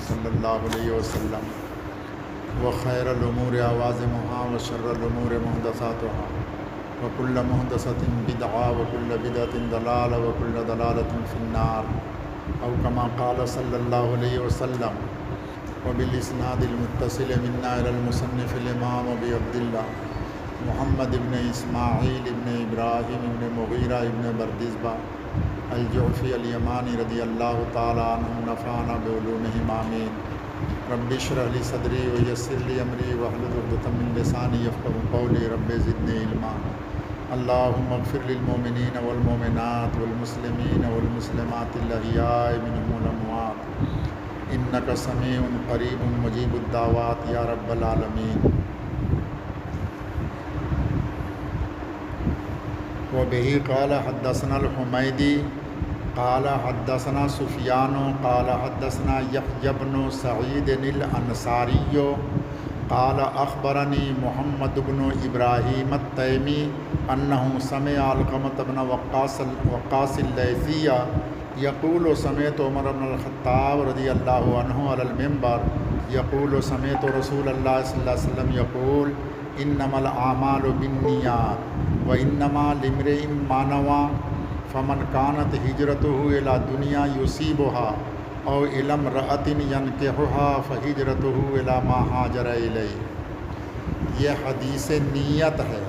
صلی اللہ علیہ وسلم وخیر الامور عوازمها وشر الامور محدثاتها وكل محدثة بدعة وكل بدعة ضلالة وكل ضلالة في النار أو كما قال صلى الله عليه وسلم وبالإسناد المتصل منا إلى المصنف الإمام أبي عبد الله محمد بن إسماعيل بن إبراهيم بن مغيرة بن بردزبة الجعفي اليماني رضي الله تعالى عنه نفعنا بعلومهم آمين. رب اشرح لي صدري ويسر لي أمري واحلل عقدة من لساني يفقهوا قولي رب زدني علما. اللهم اغفر للمؤمنين والمؤمنات والمسلمين والمسلمات الأحياء منهم والأموات إنك سميع قريب مجيب الدعوات يا رب العالمين. وبه قال حدثنا الحميدي قال حدثنا سفيان قال حدثنا يحيى بن سعيد الأنصاري قال أخبرني محمد بن إبراهيم التيمي أنه سمع علقمة بن وقاص الليثي يقول سمعت عمر بن الخطاب رضي الله عنه على المنبر يقول سمعت رسول الله صلى الله عليه وسلم يقول إنما الأعمال بالنيات وإنما لامرئ ما نوى فمن كانت هجرته إلى دنيا يصيبها أو إلى امرأة ينكحها فهجرته إلى ما هاجر إليه. یہ حدیث نیت ہے.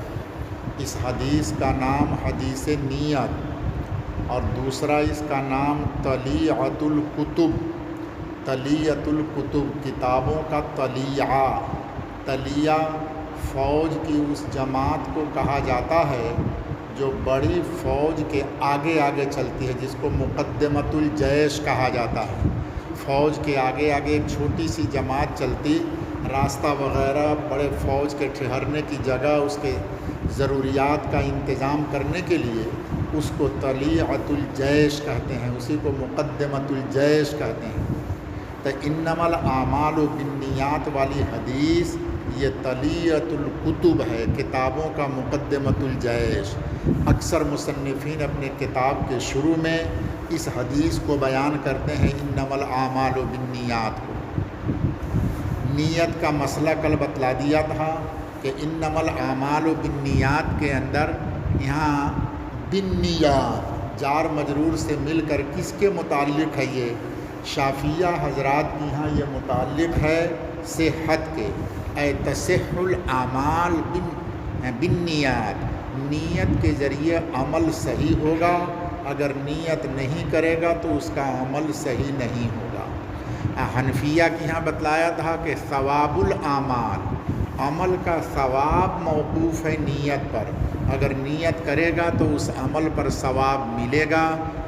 اس حدیث کا نام حدیث نیت اور دوسرا اس کا نام طلیعۃ الکتب. طلیعۃ الکتب کتابوں کا طلیعہ. طلیعہ فوج کی اس جماعت کو کہا جاتا ہے جو بڑی فوج کے آگے آگے چلتی ہے، جس کو مقدمۃ الجیش کہا جاتا ہے. فوج کے آگے آگے ایک چھوٹی سی جماعت چلتی، راستہ وغیرہ، بڑے فوج کے ٹھہرنے کی جگہ، اس کے ضروریات کا انتظام کرنے کے لیے اس کو طلیعۃ الجیش کہتے ہیں، اسی کو مقدمۃ الجیش کہتے ہیں. تو انما الاعمال بالنیات والی حدیث یہ طلیعۃ الکتب ہے، کتابوں کا مقدمۃ الجیش. اکثر مصنفین اپنے کتاب کے شروع میں اس حدیث کو بیان کرتے ہیں انما الاعمال بالنیات کو. نیت کا مسئلہ کل بتلا دیا تھا کہ انما الاعمال بالنیات کے اندر یہاں بالنیات جار مجرور سے مل کر کس کے متعلق ہے؟ یہ شافعیہ حضرات کی یہاں یہ متعلق ہے صحت کے. اے تصح الاعمال بالنیات، نیت کے ذریعے عمل صحیح ہوگا، اگر نیت نہیں کرے گا تو اس کا عمل صحیح نہیں ہوگا. حنفیہ کی یہاں بتلایا تھا کہ ثواب الاعمال، عمل کا ثواب موقوف ہے نیت پر. اگر نیت کرے گا تو اس عمل پر ثواب ملے گا،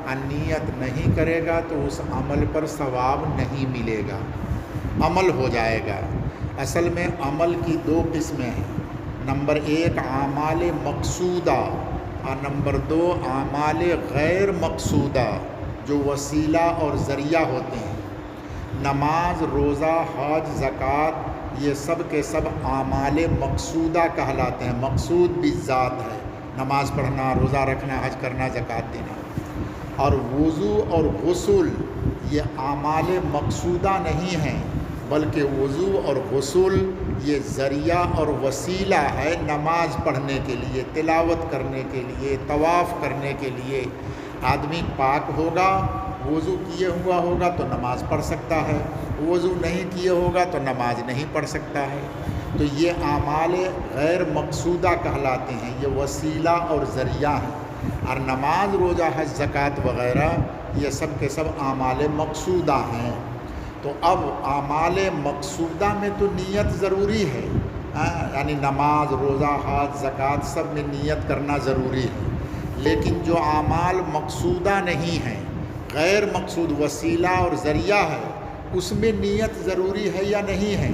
اور نیت نہیں کرے گا تو اس عمل پر ثواب نہیں ملے گا، عمل ہو جائے گا. اصل میں عمل کی دو قسمیں ہیں. نمبر ایک اعمال مقصودہ اور نمبر دو اعمال غیر مقصودہ جو وسیلہ اور ذریعہ ہوتے ہیں. نماز، روزہ، حج، زکوٰۃ یہ سب کے سب اعمال مقصودہ کہلاتے ہیں. مقصود بالذات ہے، نماز پڑھنا، روزہ رکھنا، حج کرنا، زکوٰۃ دینا. اور وضو اور غسل یہ اعمال مقصودہ نہیں ہیں، بلکہ وضو اور غسل یہ ذریعہ اور وسیلہ ہے نماز پڑھنے کے لیے، تلاوت کرنے کے لیے، طواف کرنے کے لیے. آدمی پاک ہوگا، وضو کیے ہوا ہوگا تو نماز پڑھ سکتا ہے، وضو نہیں کیے ہوگا تو نماز نہیں پڑھ سکتا ہے. تو یہ اعمال غیر مقصودہ کہلاتے ہیں، یہ وسیلہ اور ذریعہ ہیں. اور نماز، روزہ، حج، زکوٰۃ وغیرہ یہ سب کے سب اعمال مقصودہ ہیں. تو اب اعمال مقصودہ میں تو نیت ضروری ہے، یعنی نماز، روزہ، حج، زکوٰۃ سب میں نیت کرنا ضروری ہے. لیکن جو اعمال مقصودہ نہیں ہیں، غیر مقصود وسیلہ اور ذریعہ ہے، اس میں نیت ضروری ہے یا نہیں ہے؟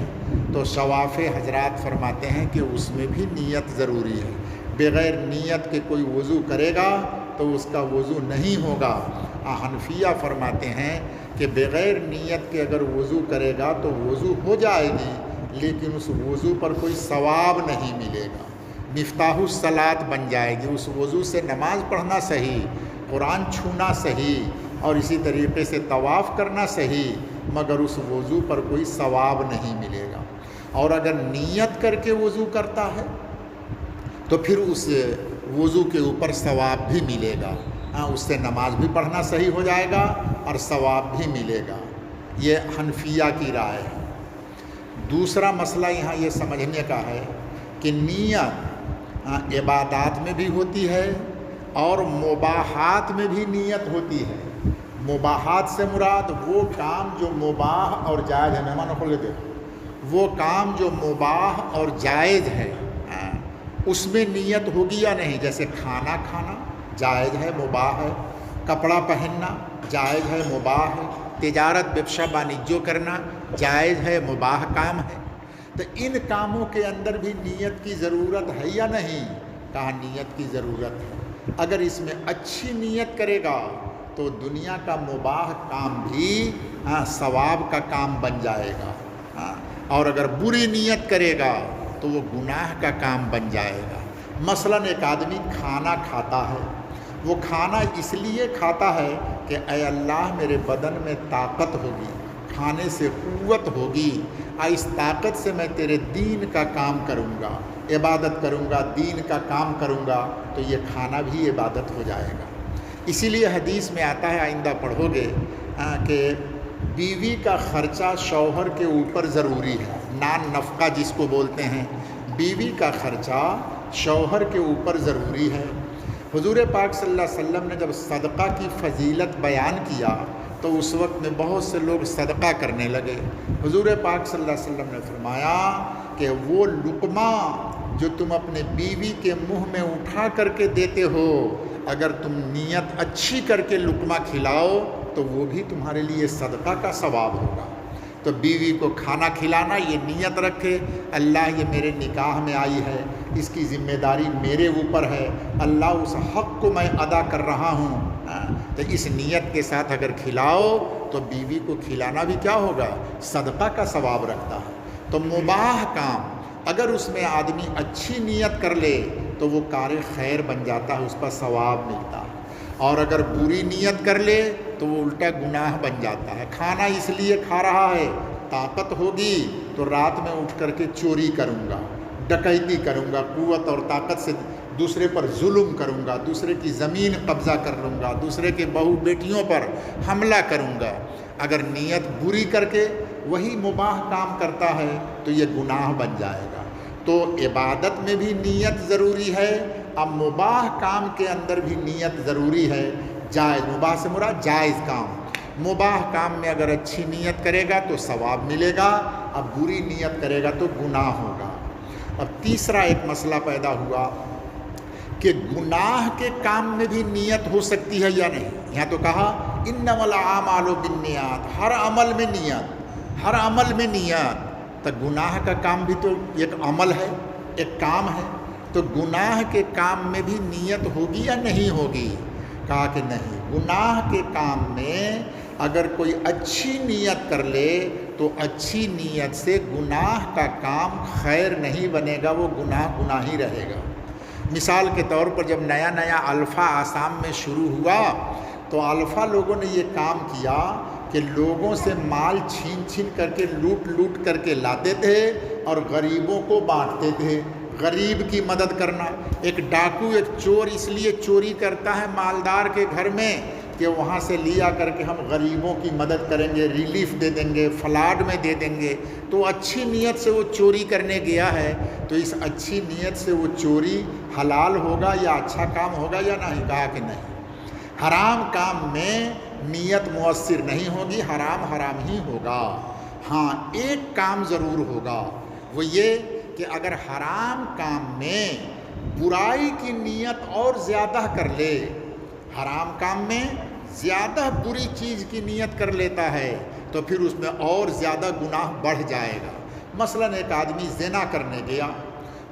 تو شواف حضرات فرماتے ہیں کہ اس میں بھی نیت ضروری ہے. بغیر نیت کے کوئی وضو کرے گا تو اس کا وضو نہیں ہوگا. حنفیہ فرماتے ہیں کہ بغیر نیت کے اگر وضو کرے گا تو وضو ہو جائے گی، لیکن اس وضو پر کوئی ثواب نہیں ملے گا. مفتاح الصلاۃ بن جائے گی، اس وضو سے نماز پڑھنا صحیح، قرآن چھونا صحیح اور اسی طریقے سے طواف کرنا صحیح، مگر اس وضو پر کوئی ثواب نہیں ملے گا۔ اور اگر نیت کر کے وضو کرتا ہے تو پھر اس وضو کے اوپر ثواب بھی ملے گا، اس سے نماز بھی پڑھنا صحیح ہو جائے گا اور ثواب بھی ملے گا۔ یہ حنفیہ کی رائے ہے۔ دوسرا مسئلہ یہاں یہ سمجھنے کا ہے کہ نیت عبادات میں بھی ہوتی ہے اور مباحات میں بھی نیت ہوتی ہے۔ مباحات سے مراد وہ کام جو مباح اور جائز ہے، مہمانوں کو لے دے، وہ کام جو مباح اور جائز ہے اس میں نیت ہوگی یا نہیں، جیسے کھانا کھانا جائز ہے مباح ہے، کپڑا پہننا جائز ہے مباح ہے، تجارت ویبسا بانیجیو کرنا جائز ہے مباح کام ہے۔ تو ان کاموں کے اندر بھی نیت کی ضرورت ہے یا نہیں؟ کہا نیت کی ضرورت ہے۔ اگر اس میں اچھی نیت کرے گا تو دنیا کا مباح کام بھی ثواب کا کام بن جائے گا، اور اگر بری نیت کرے گا تو وہ گناہ کا کام بن جائے گا۔ مثلاً ایک آدمی کھانا کھاتا ہے، وہ کھانا اس لیے کھاتا ہے کہ اے اللہ میرے بدن میں طاقت ہوگی، کھانے سے قوت ہوگی، اس طاقت سے میں تیرے دین کا کام کروں گا، عبادت کروں گا، دین کا کام کروں گا، تو یہ کھانا بھی عبادت ہو جائے گا۔ اسی لیے حدیث میں آتا ہے، آئندہ پڑھو گے، کہ بیوی کا خرچہ شوہر کے اوپر ضروری ہے، نان نفقہ جس کو بولتے ہیں، بیوی کا خرچہ شوہر کے اوپر ضروری ہے۔ حضور پاک صلی اللہ علیہ وسلم نے جب صدقہ کی فضیلت بیان کیا تو اس وقت میں بہت سے لوگ صدقہ کرنے لگے۔ حضور پاک صلی اللہ علیہ وسلم نے فرمایا کہ وہ لقمہ جو تم اپنے بیوی کے منہ میں اٹھا کر کے دیتے ہو، اگر تم نیت اچھی کر کے لقمہ کھلاؤ تو وہ بھی تمہارے لیے صدقہ کا ثواب ہوگا۔ تو بیوی کو کھانا کھلانا یہ نیت رکھے، اللہ یہ میرے نکاح میں آئی ہے، اس کی ذمہ داری میرے اوپر ہے، اللہ اس حق کو میں ادا کر رہا ہوں، تو اس نیت کے ساتھ اگر کھلاؤ تو بیوی کو کھلانا بھی کیا ہوگا، صدقہ کا ثواب رکھتا ہے۔ تو مباح کام اگر اس میں آدمی اچھی نیت کر لے تو وہ کار خیر بن جاتا ہے، اس پر ثواب ملتا ہے، اور اگر بری نیت کر لے تو وہ الٹا گناہ بن جاتا ہے۔ کھانا اس لیے کھا رہا ہے، طاقت ہوگی تو رات میں اٹھ کر کے چوری کروں گا، ڈکیتی کروں گا، قوت اور طاقت سے دوسرے پر ظلم کروں گا، دوسرے کی زمین قبضہ کر لوں گا، دوسرے کے بہو بیٹیوں پر حملہ کروں گا۔ اگر نیت بری کر کے وہی مباح کام کرتا ہے تو یہ گناہ بن جائے گا۔ تو عبادت میں بھی نیت ضروری ہے، اب مباح کام کے اندر بھی نیت ضروری ہے۔ جائز، مباح سے مراد جائز کام، مباح کام میں اگر اچھی نیت کرے گا تو ثواب ملے گا، اب بری نیت کرے گا تو گناہ ہوگا۔ اب تیسرا ایک مسئلہ پیدا ہوا کہ گناہ کے کام میں بھی نیت ہو سکتی ہے یا نہیں۔ یہاں تو کہا انما الاعمال بالنیات، ہر عمل میں نیت، ہر عمل میں نیت، تو گناہ کا کام بھی تو ایک عمل ہے، ایک کام ہے، تو گناہ کے کام میں بھی نیت ہوگی یا نہیں ہوگی؟ کہا کہ نہیں، گناہ کے کام میں اگر کوئی اچھی نیت کر لے تو اچھی نیت سے گناہ کا کام خیر نہیں بنے گا، وہ گناہ ہی رہے گا۔ مثال کے طور پر جب نیا نیا الفا آسام میں شروع ہوا تو الفا لوگوں نے یہ کام کیا کہ لوگوں سے مال چھین کر کے لوٹ کر کے لاتے تھے اور غریبوں کو بانٹتے تھے۔ غریب کی مدد کرنا، ایک ڈاکو، ایک چور اس لیے چوری کرتا ہے مالدار کے گھر میں کہ وہاں سے لیا کر کے ہم غریبوں کی مدد کریں گے، ریلیف دے دیں گے، فلاڈ میں دے دیں گے، تو اچھی نیت سے وہ چوری کرنے گیا ہے، تو اس اچھی نیت سے وہ چوری حلال ہوگا یا اچھا کام ہوگا یا نہیں؟ کہا کہ نہیں، حرام کام میں نیت مؤثر نہیں ہوگی، حرام ہی ہوگا۔ ہاں ایک کام ضرور ہوگا، وہ یہ کہ اگر حرام کام میں برائی کی نیت اور زیادہ کر لے، حرام کام میں زیادہ بری چیز کی نیت کر لیتا ہے تو پھر اس میں اور زیادہ گناہ بڑھ جائے گا۔ مثلاً ایک آدمی زنا کرنے گیا،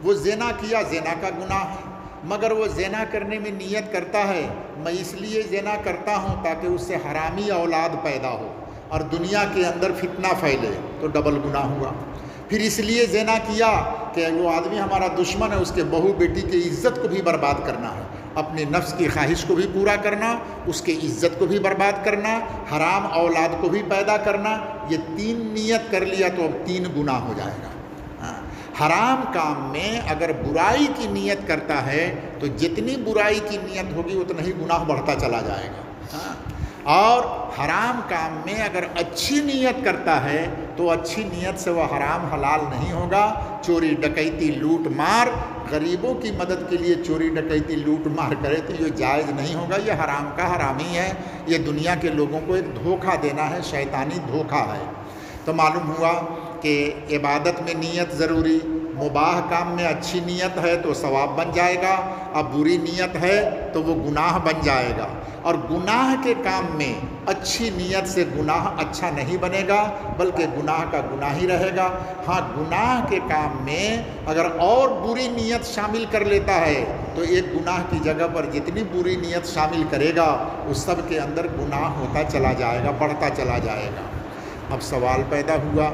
وہ زنا کیا، زنا کا گناہ ہے، مگر وہ زنا کرنے میں نیت کرتا ہے میں اس لیے زنا کرتا ہوں تاکہ اس سے حرامی اولاد پیدا ہو اور دنیا کے اندر فتنہ پھیلے، تو ڈبل گناہ ہوا۔ پھر اس لیے زنا کیا کہ وہ آدمی ہمارا دشمن ہے، اس کے بہو بیٹی کی عزت کو بھی برباد کرنا ہے، اپنے نفس کی خواہش کو بھی پورا کرنا، اس کے عزت کو بھی برباد کرنا، حرام اولاد کو بھی پیدا کرنا، یہ 3 نیت کر لیا تو اب 3 گناہ ہو جائے گا۔ حرام کام میں اگر برائی کی نیت کرتا ہے تو جتنی برائی کی نیت ہوگی اتنا ہی گناہ بڑھتا چلا جائے گا، اور حرام کام میں اگر اچھی نیت کرتا ہے تو اچھی نیت سے وہ حرام حلال نہیں ہوگا۔ چوری ڈکیتی لوٹ مار، غریبوں کی مدد کے لیے چوری ڈکیتی لوٹ مار کرے تو یہ جائز نہیں ہوگا، یہ حرام کا حرامی ہے، یہ دنیا کے لوگوں کو ایک دھوکہ دینا ہے، شیطانی دھوکہ ہے۔ تو معلوم ہوا کہ عبادت میں نیت ضروری، مباح کام میں اچھی نیت ہے تو ثواب بن جائے گا، اب بری نیت ہے تو وہ گناہ بن جائے گا، اور گناہ کے کام میں اچھی نیت سے گناہ اچھا نہیں بنے گا بلکہ گناہ کا گناہ ہی رہے گا۔ ہاں، گناہ کے کام میں اگر اور بری نیت شامل کر لیتا ہے تو ایک گناہ کی جگہ پر جتنی بری نیت شامل کرے گا اس سب کے اندر گناہ ہوتا چلا جائے گا، بڑھتا چلا جائے گا۔ اب سوال پیدا ہوا،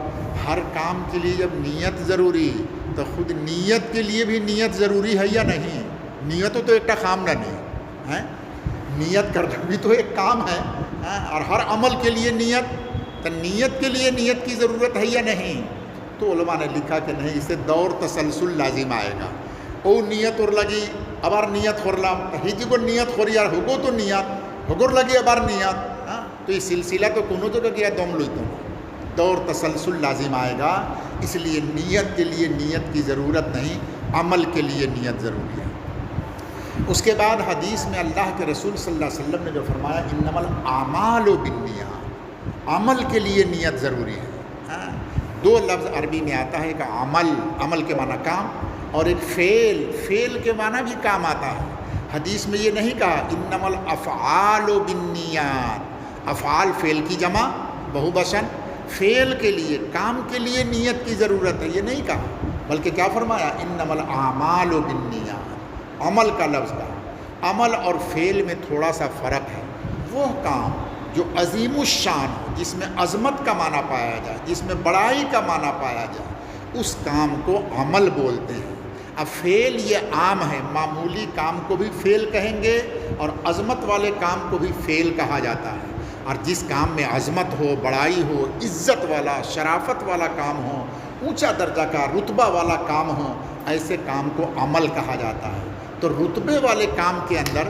ہر کام کے لیے جب نیت ضروری تو خود نیت کے لیے بھی نیت ضروری ہے یا نہیں؟ نیت تو ایک کام نہ نہیں ہے، نیت کرنا بھی تو ایک کام ہے، اور ہر عمل کے لیے نیت، تو نیت کے لیے نیت کی ضرورت ہے یا نہیں؟ تو علماء نے لکھا کہ نہیں، اسے دور تسلسل لازم آئے گا۔ او نیت اور لگی ابار نیت خورلام ہیجی کو نیت خوری اور ہوگو تو نیت ہوگور لگی ابار نیت، تو یہ سلسلہ تو کونوں جگہ گیا دم لوئی تم، دور تسلسل لازم آئے گا۔ اس لیے نیت کے لیے نیت کی ضرورت نہیں، عمل کے لیے نیت ضروری ہے۔ اس کے بعد حدیث میں اللہ کے رسول صلی اللہ علیہ وسلم نے جو فرمایا انما الاعمال بالنیات، عمل کے لیے نیت ضروری ہے۔ 2 لفظ عربی میں آتا ہے، ایک عمل کے معنی کام، اور ایک فعل کے معنی بھی کام آتا ہے۔ حدیث میں یہ نہیں کہا انما الافعال بالنیات، افعال فعل کی جمع بہوبشن، فعل کے لیے کام کے لیے نیت کی ضرورت ہے، یہ نہیں کہا، بلکہ کیا فرمایا انما الاعمال بالنیات، عمل کا لفظ کا۔ عمل اور فعل میں تھوڑا سا فرق ہے، وہ کام جو عظیم الشان ہو، جس میں عظمت کا معنی پایا جائے، جس میں بڑائی کا معنی پایا جائے، اس کام کو عمل بولتے ہیں۔ اب فعل یہ عام ہے، معمولی کام کو بھی فعل کہیں گے اور عظمت والے کام کو بھی فعل کہا جاتا ہے، اور جس کام میں عظمت ہو، بڑائی ہو، عزت والا، شرافت والا کام ہو، اونچا درجہ کا رتبہ والا کام ہو، ایسے کام کو عمل کہا جاتا ہے۔ تو رتبے والے کام کے اندر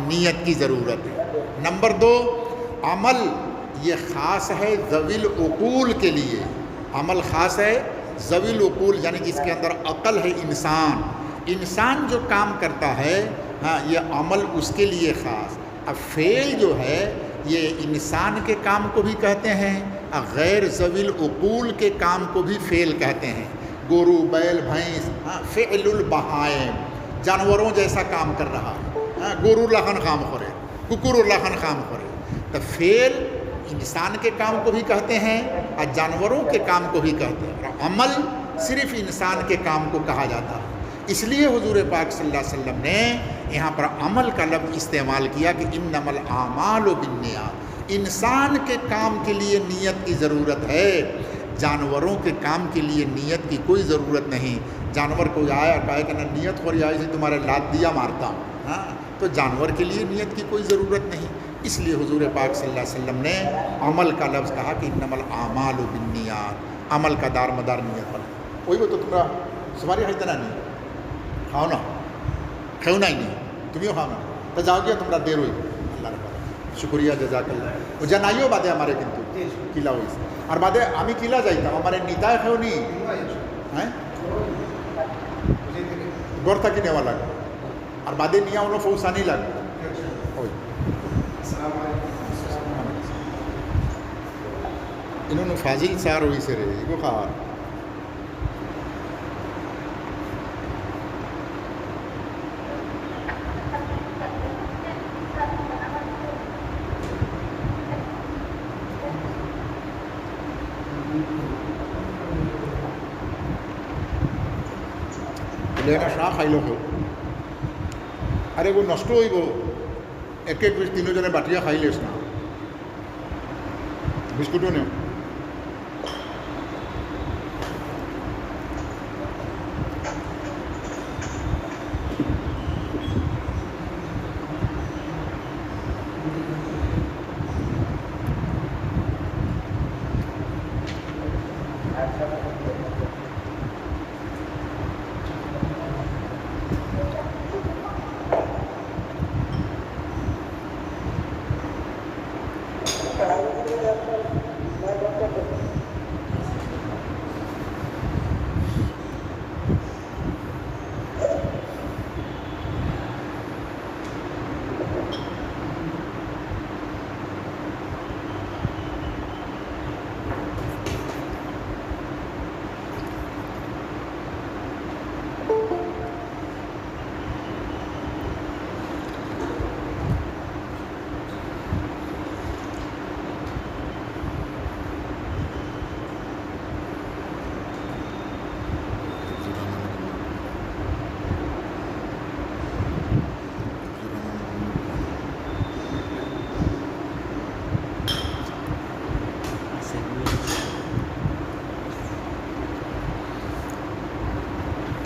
نیت کی ضرورت ہے۔ نمبر 2، عمل یہ خاص ہے ذوی العقول کے لیے، عمل خاص ہے ذوی العقول یعنی جس کے اندر عقل ہے، انسان جو کام کرتا ہے، ہاں، یہ عمل اس کے لیے خاص۔ اب فعل جو ہے یہ انسان کے کام کو بھی کہتے ہیں، غیر ذوی العقول کے کام کو بھی فعل کہتے ہیں۔ گورو، بیل، بھینس، فعل البہائم، جانوروں جیسا کام کر رہا، گورو لہن خام خورے، ککر لہن خام خورے۔ تو فعل انسان کے کام کو بھی کہتے ہیں اور جانوروں کے کام کو بھی کہتے ہیں، اور عمل صرف انسان کے کام کو کہا جاتا ہے۔ اس لیے حضور پاک صلی اللہ علیہ وسلم نے یہاں پر عمل کا لفظ استعمال کیا کہ انما الاعمال بالنیات، انسان کے کام کے لیے نیت کی ضرورت ہے، جانوروں کے کام کے لیے نیت کی کوئی ضرورت نہیں۔ جانور کوئی آیا کہے کہ نہ نیت خوری آئی سے تمہارے لات دیا مارتا ہوں، تو جانور کے لیے نیت کی کوئی ضرورت نہیں۔ اس لیے حضور پاک صلی اللہ علیہ وسلم نے عمل کا لفظ کہا کہ انما الاعمال بالنیات، عمل کا دار مدار نیت پر۔ وہی وہ تو تمہارا سواری ہے اتنا نہیں کھاؤ نا، کھاؤ نا ہی نہیں، تمہیں کھاؤ نا تو جاؤ گیا تمہارا دیر ہوئی۔ اللہ رب شکریہ، جزاک اللہ۔ وہ جنائیو بادے ہمارے کنتو کلا ہوئی سے اور بادے ہمیں کلا جائیتا ہمارے نیتائے کھاؤ نہیں گور تھا کنے والا اور بادے نیا انہوں فوسانی لگ انہوں نے فاضل سار ہوئی سے رہے یہ کو خواہ লেখা শাহ খাইল কেউ আরে গো নষ্ট হইব এক এক পিস তিনজনে বাটিয়া খাইলেস না বিস্কুটও নেও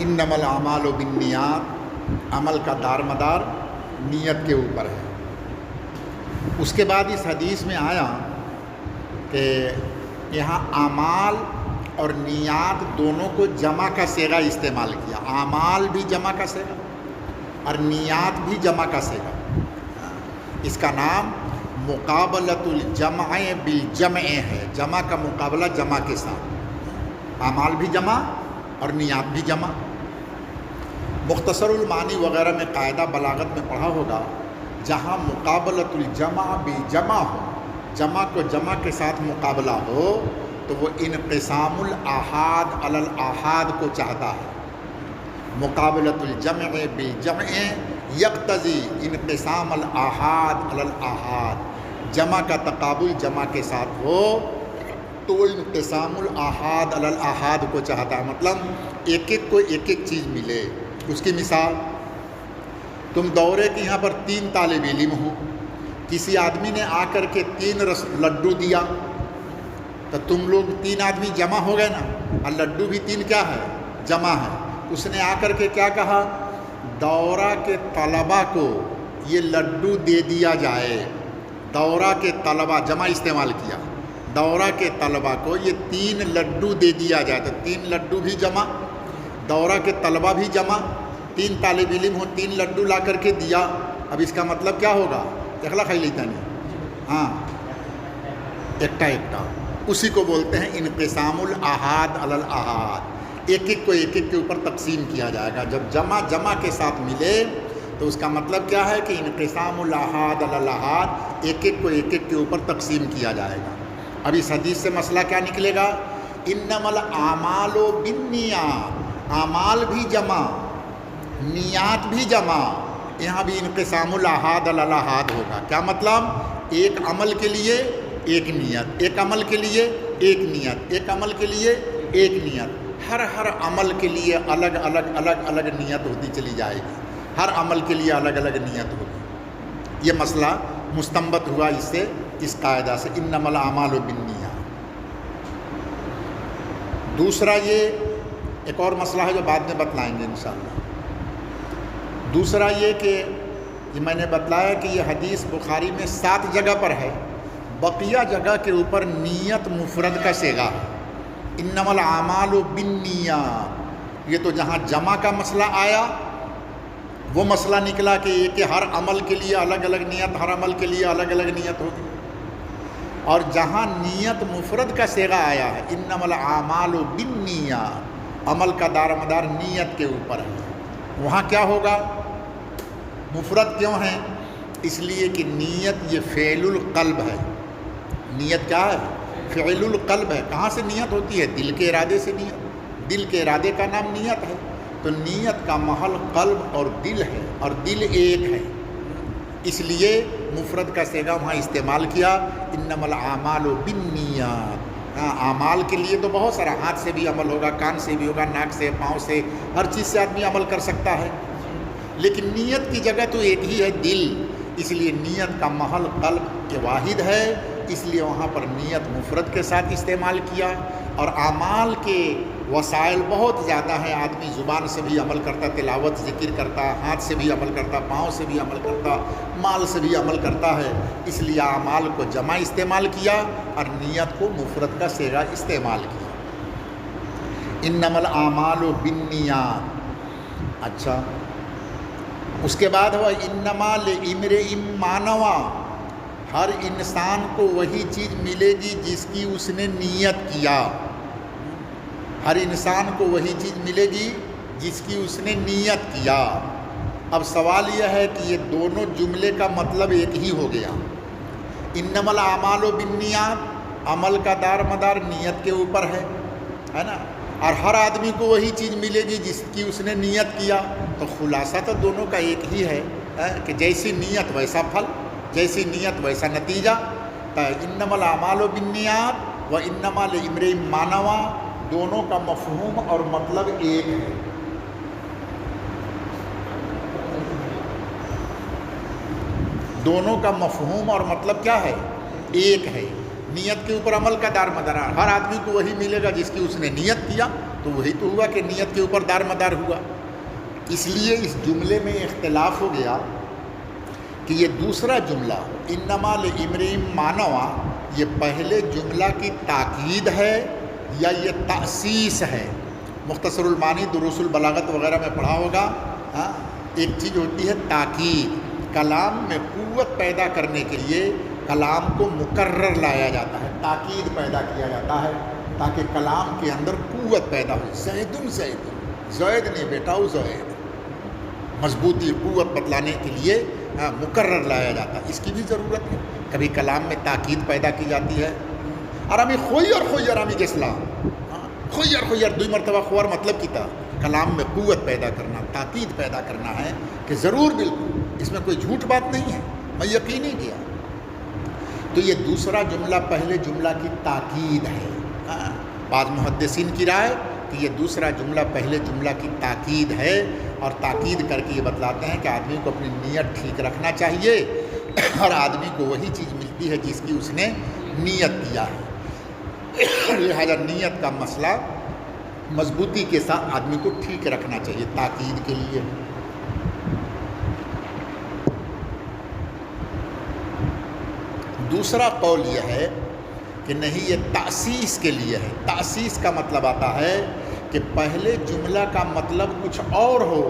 انما الاعمال بالنیات، عمل کا دار مدار نیت کے اوپر ہے۔ اس کے بعد اس حدیث میں آیا کہ یہاں اعمال اور نیات دونوں کو جمع کا صیغہ استعمال کیا، اعمال بھی جمع کا صیغہ اور نیات بھی جمع کا صیغہ۔ اس کا نام مقابلۃ الجمع بالجمع ہے، جمع کا مقابلہ جمع کے ساتھ، اعمال بھی جمع اور نیات بھی جمع۔ مختصر المعانی وغیرہ میں قاعدہ بلاغت میں پڑھا ہوگا، جہاں مقابلۃ الجمع بالجمع ہو، جمع کو جمع کے ساتھ مقابلہ ہو، تو وہ انقسام الاحاد علی الاحاد کو چاہتا ہے۔ مقابلۃ الجمع بالجمع یقتضی انقسام الاحاد علی الاحاد، جمع کا تقابل جمع کے ساتھ ہو تو وہ انقسام الاحاد علی الاحاد کو چاہتا ہے، مطلب ایک ایک کو ایک ایک چیز ملے۔ اس کی مثال، تم دورے کے یہاں پر 3 طالب علم ہو، کسی آدمی نے آ کر کے 3 لڈو دیا، تو تم لوگ 3 آدمی جمع ہو گئے نا، اور لڈو بھی 3 کیا ہے؟ جمع ہے۔ اس نے آ کر کے کیا کہا؟ دورہ کے طلبہ کو یہ لڈو دے دیا جائے، دورہ کے طلبہ، جمع استعمال کیا، دورہ کے طلبہ کو یہ 3 لڈو دے دیا جائے، تو 3 لڈو بھی جمع، دورہ کے طلبہ بھی جمع، 3 طالب علم ہو، 3 لڈو لا کر کے دیا۔ اب اس کا مطلب کیا ہوگا؟ اخلا کھائی لیتا نہیں، ہاں ایکٹا ایکٹا، اسی کو بولتے ہیں انقسام الاحاد علی الاحاد، ایک ایک کو ایک ایک کے اوپر تقسیم کیا جائے گا۔ جب جمع جمع کے ساتھ ملے تو اس کا مطلب کیا ہے کہ انقسام الاحاد علی الاحاد، ایک ایک کو ایک ایک کے اوپر تقسیم کیا جائے گا۔ اب اس حدیث سے مسئلہ کیا نکلے گا؟ انما الاعمال بالنیات، اعمال بھی جمع، نیات بھی جمع، یہاں بھی انقسام الاحاد علی الاحاد ہوگا۔ کیا مطلب؟ ایک عمل کے لیے ایک نیت، ایک عمل کے لیے ایک نیت، ایک عمل کے لیے ایک نیت، ہر عمل کے لیے الگ الگ نیت ہوتی چلی جائے گی، ہر عمل کے لیے الگ الگ نیت ہوگی۔ یہ مسئلہ مستنبط ہوا اس سے، اس قاعدہ سے، انما الاعمال بالنیات۔ دوسرا یہ ایک اور مسئلہ ہے جو بعد میں بتلائیں گے انشاءاللہ۔ دوسرا یہ کہ یہ میں نے بتلایا کہ یہ حدیث بخاری میں 7 جگہ پر ہے، بقیہ جگہ کے اوپر نیت مفرد کا صیغہ ہے، انما الاعمال بالنیات۔ یہ تو جہاں جمع کا مسئلہ آیا وہ مسئلہ نکلا کہ ہر عمل کے لیے الگ الگ نیت، ہر عمل کے لیے الگ الگ نیت ہوگی، اور جہاں نیت مفرد کا صیغہ آیا ہے انما الاعمال بالنیات، عمل کا دار مدار نیت کے اوپر ہے، وہاں کیا ہوگا؟ مفرد کیوں ہے؟ اس لیے کہ نیت یہ فعل القلب ہے۔ نیت کیا ہے؟ فعل القلب ہے۔ کہاں سے نیت ہوتی ہے؟ دل کے ارادے سے نیت، دل کے ارادے کا نام نیت ہے، تو نیت کا محل قلب اور دل ہے، اور دل ایک ہے، اس لیے مفرد کا صیغہ وہاں استعمال کیا، انما الاعمال بالنیات۔ ہاں اعمال کے لیے تو بہت سارا، ہاتھ سے بھی عمل ہوگا، کان سے بھی ہوگا، ناک سے، پاؤں سے، ہر چیز سے آدمی عمل کر سکتا ہے، لیکن نیت کی جگہ تو ایک ہی ہے، دل، اس لیے نیت کا محل قلب کے واحد ہے، اس لیے وہاں پر نیت مفرد کے ساتھ استعمال کیا۔ اور اعمال کے وسائل بہت زیادہ ہیں، آدمی زبان سے بھی عمل کرتا، تلاوت ذکر کرتا، ہاتھ سے بھی عمل کرتا، پاؤں سے بھی عمل کرتا، مال سے بھی عمل کرتا ہے، اس لیے اعمال کو جمع استعمال کیا اور نیت کو مفرد کا صیغہ استعمال کیا، انما الاعمال بالنیات۔ اچھا، اس کے بعد ہوا انما لامرئ ما نوى، ہر انسان کو وہی چیز ملے گی جس کی اس نے نیت کیا، ہر انسان کو وہی چیز ملے گی جس کی اس نے نیت کیا۔ اب سوال یہ ہے کہ یہ دونوں جملے کا مطلب ایک ہی ہو گیا، انما الاعمال بالنیات، عمل کا دار مدار نیت کے اوپر ہے نا، اور ہر آدمی کو وہی چیز ملے گی جس کی اس نے نیت کیا، تو خلاصہ تو دونوں کا ایک ہی ہے کہ جیسی نیت ویسا پھل، جیسی نیت ویسا نتیجہ۔ انما الاعمال بالنیات و انما لامرئ ما نوى، دونوں کا مفہوم اور مطلب ایک ہے۔ دونوں کا مفہوم اور مطلب کیا ہے؟ ایک ہے۔ نیت کے اوپر عمل کا دار مدار، ہر آدمی کو وہی ملے گا جس کی اس نے نیت کیا، تو تو وہی تو ہوا کہ نیت کے اوپر دار مدار ہوا۔ اس لیے اس جملے میں اختلاف ہو گیا کہ یہ دوسرا جملہ انما لامرئ ما نوى یہ پہلے جملہ کی تاکید ہے یا یہ تأسیس ہے۔ مختصر المعانی دروس البلاغت وغیرہ میں پڑھا ہوگا، ایک چیز ہوتی ہے تاکید، کلام میں قوت پیدا کرنے کے لیے کلام کو مکرر لایا جاتا ہے، تاکید پیدا کیا جاتا ہے تاکہ کلام کے اندر قوت پیدا ہو۔ زیدن زیدن، زید نے بیٹا ہو زید، مضبوطی قوت بتلانے کے لیے مکرر لایا جاتا ہے، اس کی بھی ضرورت ہے۔ کبھی کلام میں تاکید پیدا کی جاتی ہے، اور ہمیں خویر خویر ہمیں جسلا خویر خویر دوئی مرتبہ خوار مطلب کی تھا کلام میں قوت پیدا کرنا، تاکید پیدا کرنا ہے کہ ضرور بالکل اس میں کوئی جھوٹ بات نہیں ہے، میں یقینی کیا۔ تو یہ دوسرا جملہ پہلے جملہ کی تاکید ہے۔ بعض محدثین کی رائے کہ یہ دوسرا جملہ پہلے جملہ کی تاکید ہے، اور تاکید کر کے یہ بتلاتے ہیں کہ آدمی کو اپنی نیت ٹھیک رکھنا چاہیے، اور آدمی کو وہی چیز ملتی ہے جس کی اس نے نیت کیا ہے۔ لہذا نیت کا مسئلہ مضبوطی کے ساتھ آدمی کو ٹھیک رکھنا چاہیے تاکید کے لیے۔ دوسرا قول یہ ہے کہ نہیں، یہ تأسیس کے لیے ہے۔ تأسیس کا مطلب آتا ہے کہ پہلے جملہ کا مطلب کچھ اور ہو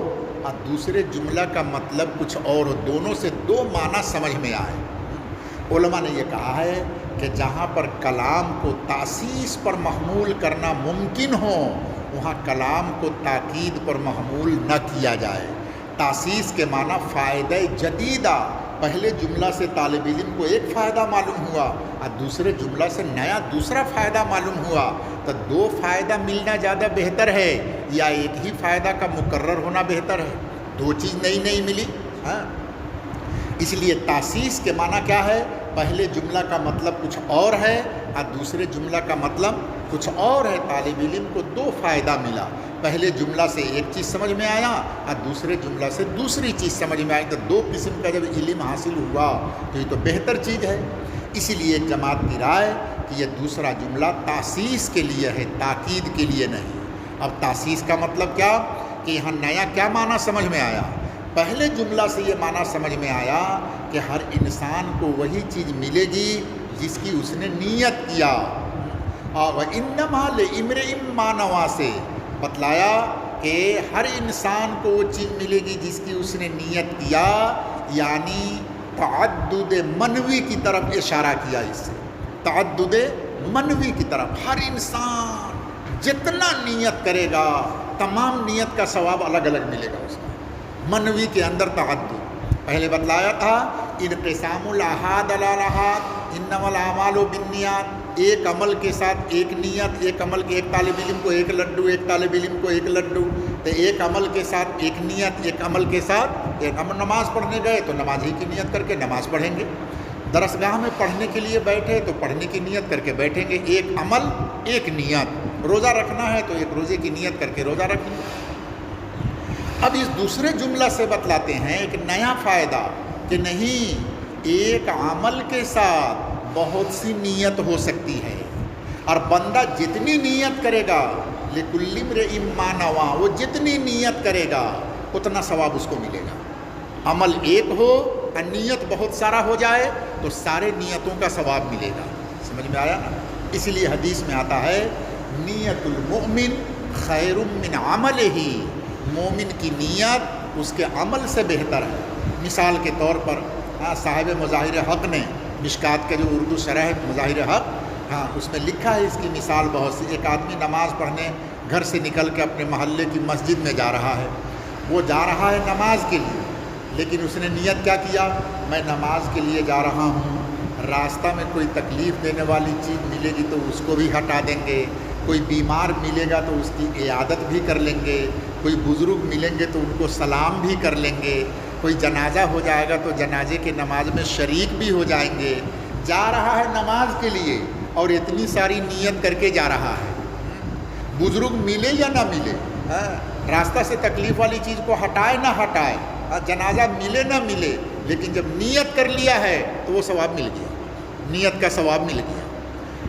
اور دوسرے جملہ کا مطلب کچھ اور ہو، دونوں سے دو معنی سمجھ میں آئے۔ علماء نے یہ کہا ہے کہ جہاں پر کلام کو تأسیس پر محمول کرنا ممکن ہو وہاں کلام کو تاکید پر محمول نہ کیا جائے۔ تأسیس کے معنی فائدہ جدیدہ، پہلے جملہ سے طالب علم کو ایک فائدہ معلوم ہوا اور دوسرے جملہ سے نیا دوسرا فائدہ معلوم ہوا، تو دو فائدہ ملنا زیادہ بہتر ہے یا ایک ہی فائدہ کا مقرر ہونا بہتر ہے؟ دو چیز نئی نئی ملی۔ اس لیے تأسیس کے معنی کیا ہے؟ پہلے جملہ کا مطلب کچھ اور ہے اور دوسرے جملہ کا مطلب کچھ اور ہے۔ طالب علم کو دو فائدہ ملا، پہلے جملہ سے ایک چیز سمجھ میں آیا اور دوسرے جملہ سے دوسری چیز سمجھ میں آئی، تو دو قسم کا جب علم حاصل ہوا تو یہ تو بہتر چیز ہے۔ اسی لیے ایک جماعت کی رائے کہ یہ دوسرا جملہ تأسیس کے لیے ہے، تاکید کے لیے نہیں۔ اب تأسیس کا مطلب کیا کہ یہاں نیا کیا معنی سمجھ میں آیا؟ پہلے جملہ سے یہ معنی سمجھ میں آیا کہ ہر انسان کو وہی چیز ملے گی جس کی اس نے نیت کیا، اور وَإِنَّمَا لِامْرِئٍ مَّا نَوَىٰ سے بتلایا کہ ہر انسان کو وہ چیز ملے گی جس کی اس نے نیت کیا، یعنی تعدد منوی کی طرف اشارہ کیا۔ اس سے تعدد منوی کی طرف، ہر انسان جتنا نیت کرے گا تمام نیت کا ثواب الگ الگ ملے گا اس کا۔ منوی کے اندر تعدد پہلے بتلایا تھا، انقسام الاحاد علی الاحاد انما الاعمال بالنیات، ایک عمل کے ساتھ ایک نیت، ایک عمل کے ایک طالب علم کو ایک لڈو، ایک طالب علم کو ایک لڈو، تو ایک عمل کے ساتھ ایک نیت، ایک عمل کے ساتھ ایک عمل۔ نماز پڑھنے گئے تو نماز ہی کی نیت کر کے نماز پڑھیں گے، درس گاہ میں پڑھنے کے لیے بیٹھے تو پڑھنے کی نیت کر کے بیٹھیں گے، ایک عمل ایک نیت۔ روزہ رکھنا ہے تو ایک روزے کی نیت کر کے روزہ رکھیں گے۔ اب اس دوسرے جملہ سے بتلاتے ہیں ایک نیا فائدہ کہ نہیں، ایک عمل کے ساتھ بہت سی نیت ہو سکتی ہے، اور بندہ جتنی نیت کرے گا لِكُلِّ امْرِئٍ مَّا نَوَىٰ، وہ جتنی نیت کرے گا اتنا ثواب اس کو ملے گا۔ عمل ایک ہو اور نیت بہت سارا ہو جائے تو سارے نیتوں کا ثواب ملے گا۔ سمجھ میں آیا نا؟ اسی لیے حدیث میں آتا ہے نیت المؤمن خیر من عملہ، مومن کی نیت اس کے عمل سے بہتر ہے۔ مثال کے طور پر صاحب مظاہر حق نے مشکات کا جو اردو شرح ہے مظاہر حق، اس میں لکھا ہے اس کی مثال بہت سی۔ ایک آدمی نماز پڑھنے گھر سے نکل کے اپنے محلے کی مسجد میں جا رہا ہے، وہ جا رہا ہے نماز کے لیے، لیکن اس نے نیت کیا کیا؟ میں نماز کے لیے جا رہا ہوں، راستہ میں کوئی تکلیف دینے والی چیز ملے گی تو اس کو بھی ہٹا دیں گے، کوئی بیمار ملے گا تو اس کی عیادت بھی کر لیں گے، کوئی بزرگ ملیں گے تو ان کو سلام بھی کر لیں گے، کوئی جنازہ ہو جائے گا تو جنازے کی نماز میں شریک بھی ہو جائیں گے۔ جا رہا ہے نماز کے لیے اور اتنی ساری نیت کر کے جا رہا ہے، بزرگ ملے یا نہ ملے، راستہ سے تکلیف والی چیز کو ہٹائے نہ ہٹائے، جنازہ ملے نہ ملے، لیکن جب نیت کر لیا ہے تو وہ ثواب مل گیا، نیت کا ثواب مل گیا۔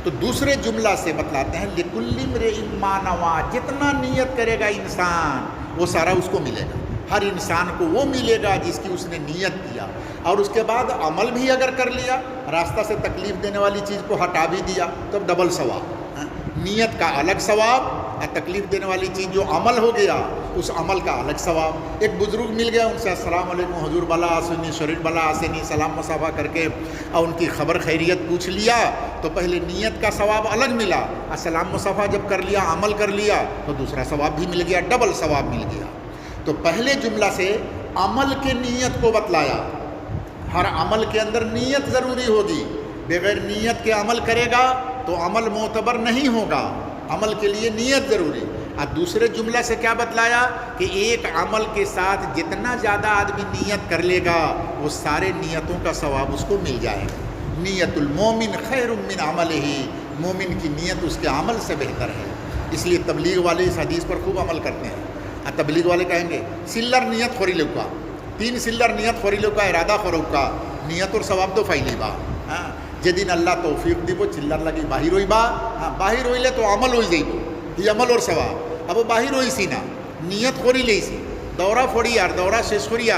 تو دوسرے جملہ سے بتلاتے ہیں لِكُلِّ امْرِئٍ مَّا نَوَىٰ، جتنا نیت کرے گا انسان وہ سارا اس کو ملے گا. ہر انسان کو وہ ملے گا جس کی اس نے نیت کیا. اور اس کے بعد عمل بھی اگر کر لیا، راستہ سے تکلیف دینے والی چیز کو ہٹا بھی دیا، تو ڈبل ثواب. نیت کا الگ ثواب اور تکلیف دینے والی چیز جو عمل ہو گیا اس عمل کا الگ ثواب. ایک بزرگ مل گیا، ان سے السلام علیکم حضور بلا آسنی شریر بلا آسنی سلام مصافحہ کر کے اور ان کی خبر خیریت پوچھ لیا تو پہلے نیت کا ثواب الگ ملا، اور سلام مصافحہ جب کر لیا، عمل کر لیا تو دوسرا ثواب بھی مل گیا، ڈبل ثواب مل گیا. تو پہلے جملہ سے عمل کے نیت کو بتلایا. ہر عمل کے اندر نیت ضروری ہوگی، بغیر نیت کے عمل کرے گا تو عمل معتبر نہیں ہوگا. عمل کے لیے نیت ضروری. اور دوسرے جملہ سے کیا بتلایا کہ ایک عمل کے ساتھ جتنا زیادہ آدمی نیت کر لے گا وہ سارے نیتوں کا ثواب اس کو مل جائے گا. نیت المومن خیر من عملہ، مومن کی نیت اس کے عمل سے بہتر ہے. اس لیے تبلیغ والے اس حدیث پر خوب عمل کرتے ہیں. اور تبلیغ والے کہیں گے سلر نیت خوری لوکا، 3 سلر نیت خوری لوکا ارادہ خروکا نیت اور ثواب دو فائلی با. যেদিন আল্লাহ তৌফিক দিব চিল্লার লাগি বাহির হইবা, বাহির হইলে তো আমল হয়ে যাইব, এই আমল ওর সওয়াব. আবো বাহির হইছি না, নিয়ত করি লইছি, দৌড়া ফড়ি আর দৌড়া শেষ করিয়া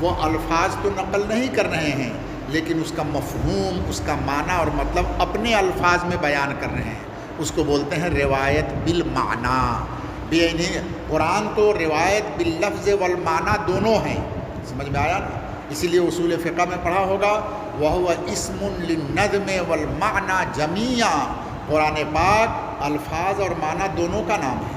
وہ الفاظ تو نقل نہیں کر رہے ہیں لیکن اس کا مفہوم، اس کا معنی اور مطلب اپنے الفاظ میں بیان کر رہے ہیں، اس کو بولتے ہیں روایت بالمعنی۔ یعنی قرآن تو روایت باللفظ والمعنی دونوں ہیں، سمجھ میں آیا نا؟ اسی لیے اصول فقہ میں پڑھا ہوگا وَهُوَ اسْمٌ لِلنَّظْمِ وَالْمَعْنَى جَمِيعًا، قرآن پاک الفاظ اور معنی دونوں کا نام ہے۔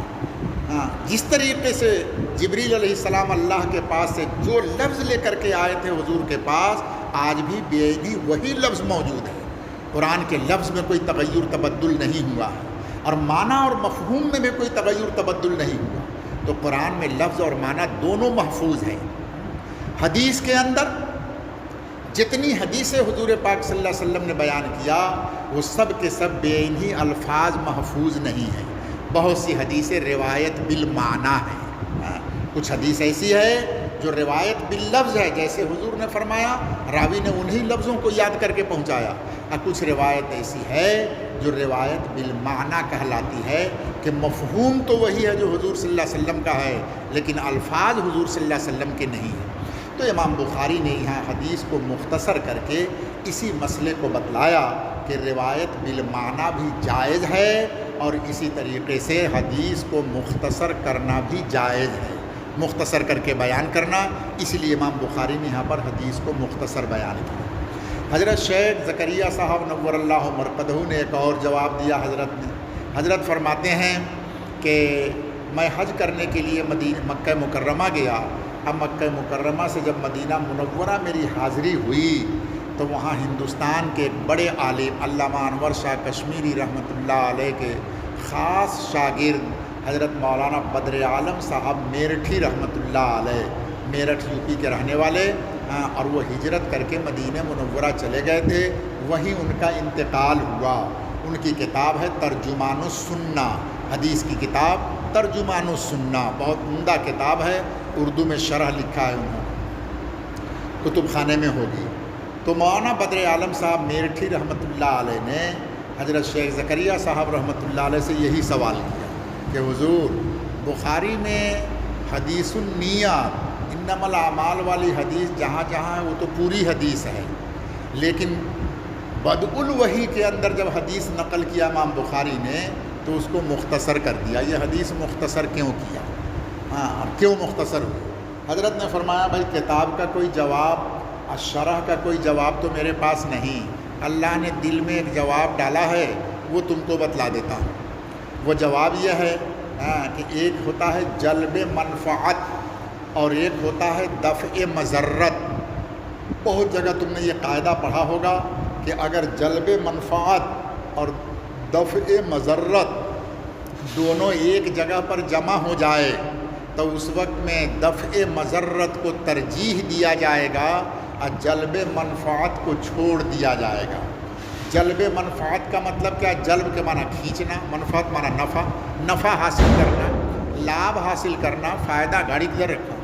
جس طریقے سے جبریل علیہ السلام اللہ کے پاس سے جو لفظ لے کر کے آئے تھے حضور کے پاس، آج بھی بے عینی وہی لفظ موجود ہے۔ قرآن کے لفظ میں کوئی تغیر تبدل نہیں ہوا ہے اور معنی اور مفہوم میں بھی کوئی تغیر تبدل نہیں ہوا، تو قرآن میں لفظ اور معنی دونوں محفوظ ہیں۔ حدیث کے اندر جتنی حدیثیں حضور پاک صلی اللہ علیہ وسلم نے بیان کیا وہ سب کے سب بے عینی الفاظ محفوظ نہیں ہیں، بہت سی حدیثیں روایت بالمعنی ہیں۔ کچھ حدیث ایسی ہے جو روایت باللفظ ہے، جیسے حضور نے فرمایا راوی نے انہی لفظوں کو یاد کر کے پہنچایا، اور کچھ روایت ایسی ہے جو روایت بالمعنی کہلاتی ہے کہ مفہوم تو وہی ہے جو حضور صلی اللہ علیہ وسلم کا ہے لیکن الفاظ حضور صلی اللہ علیہ وسلم کے نہیں ہیں۔ تو امام بخاری نے یہاں حدیث کو مختصر کر کے اسی مسئلے کو بتلایا کہ روایت بالمعنی بھی جائز ہے اور اسی طریقے سے حدیث کو مختصر کرنا بھی جائز ہے، مختصر کر کے بیان کرنا، اسی لیے امام بخاری نے یہاں پر حدیث کو مختصر بیان کیا۔ حضرت شیخ زکریا صاحب نور اللہ مرقدہ نے ایک اور جواب دیا حضرت فرماتے ہیں کہ میں حج کرنے کے لیے مکہ مکرمہ گیا، اب مکہ مکرمہ سے جب مدینہ منورہ میری حاضری ہوئی تو وہاں ہندوستان کے ایک بڑے عالم علامہ انور شاہ کشمیری رحمۃ اللہ علیہ کے خاص شاگرد حضرت مولانا بدر عالم صاحب میرٹھی رحمۃ اللہ علیہ، میرٹھ یو پی کے رہنے والے، اور وہ ہجرت کر کے مدینہ منورہ چلے گئے تھے، وہیں ان کا انتقال ہوا۔ ان کی کتاب ہے ترجمان السنہ، حدیث کی کتاب ترجمان السنہ، بہت عمدہ کتاب ہے، اردو میں شرح لکھا ہے انہوں نے، کتب خانے میں ہوگی۔ تو مولانا بدر عالم صاحب میرٹھی رحمۃ اللہ علیہ نے حضرت شیخ زکریا صاحب رحمۃ اللہ علیہ سے یہی سوال کیا کہ حضور بخاری میں حدیث النیات انما الاعمال والی حدیث جہاں جہاں ہے وہ تو پوری حدیث ہے، لیکن بدء الوحی کے اندر جب حدیث نقل کیا امام بخاری نے تو اس کو مختصر کر دیا، یہ حدیث مختصر کیوں کیا؟ کیوں مختصر ہوئی؟ حضرت نے فرمایا بھائی کتاب کا کوئی جواب، شرح کا کوئی جواب تو میرے پاس نہیں، اللہ نے دل میں ایک جواب ڈالا ہے وہ تم کو بتلا دیتا ہوں۔ وہ جواب یہ ہے کہ ایک ہوتا ہے جلب منفعت اور ایک ہوتا ہے دفع مضرت۔ بہت جگہ تم نے یہ قاعدہ پڑھا ہوگا کہ اگر جلب منفعت اور دفع مضرت دونوں ایک جگہ پر جمع ہو جائے تو اس وقت میں دفع مضرت کو ترجیح دیا جائے گا اور جلب منفعت کو چھوڑ دیا جائے گا۔ جلب منفعت کا مطلب کیا؟ جلب کے معنی کھینچنا، منفعت معنی نفع، نفع حاصل کرنا، لابھ حاصل کرنا، فائدہ گاڑی کدھر رکھا،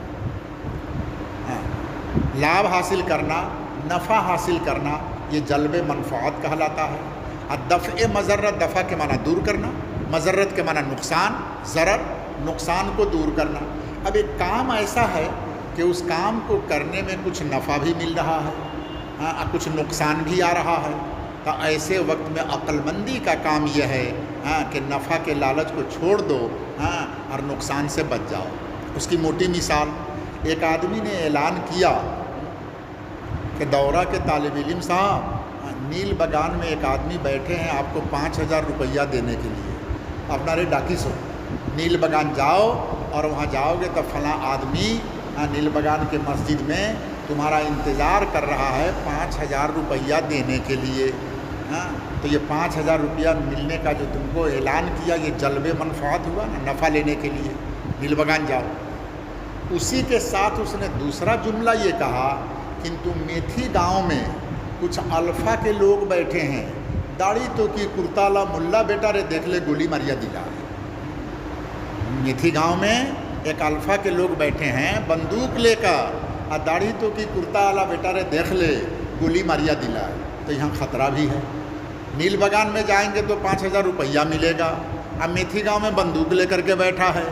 لابھ حاصل کرنا، نفع حاصل کرنا، یہ جلب منفعت کہلاتا ہے۔ اور دفع مضرت، دفع کے معنی دور کرنا، مضرت کے معنی نقصان، ضرر، نقصان کو دور کرنا۔ اب ایک کام ایسا ہے کہ اس کام کو کرنے میں کچھ نفع بھی مل رہا ہے، کچھ نقصان بھی آ رہا ہے، تو ایسے وقت میں عقل مندی کا کام یہ ہے کہ نفع کے لالچ کو چھوڑ دو اور نقصان سے بچ جاؤ۔ اس کی موٹی مثال، ایک آدمی نے اعلان کیا کہ دورہ کے طالب علم صاحب نیل بگان میں ایک آدمی بیٹھے ہیں آپ کو 5000 روپیہ دینے کے لیے، اپنا رے ڈاکی سو نیل بگان جاؤ اور وہاں جاؤ گے تو فلاں آدمی نیل بگان کے مسجد میں تمہارا انتظار کر رہا ہے 5000 روپیہ دینے کے لیے۔ تو یہ 5000 روپیہ ملنے کا جو تم کو اعلان کیا یہ جلب منفعت ہوا نا، نفع لینے کے لیے، نیل بگان جاؤ۔ اسی کے ساتھ اس نے دوسرا جملہ یہ کہا کنتو میتھی گاؤں میں کچھ الفا کے لوگ بیٹھے ہیں، داڑھی تو کی کرتالا ملا بیٹا رے دیکھ لے گولی ماریا دلا۔ میتھی گاؤں میں ایک الفا کے لوگ بیٹھے ہیں بندوق لے کر، اور داڑھی تو کی کرتا والا بیٹا رے دیکھ لے گولی ماریا دلا۔ تو یہاں خطرہ بھی ہے، نیل بگان میں جائیں گے تو 5000 روپیہ ملے گا، اب میتھی گاؤں میں بندوق لے کر کے بیٹھا ہے،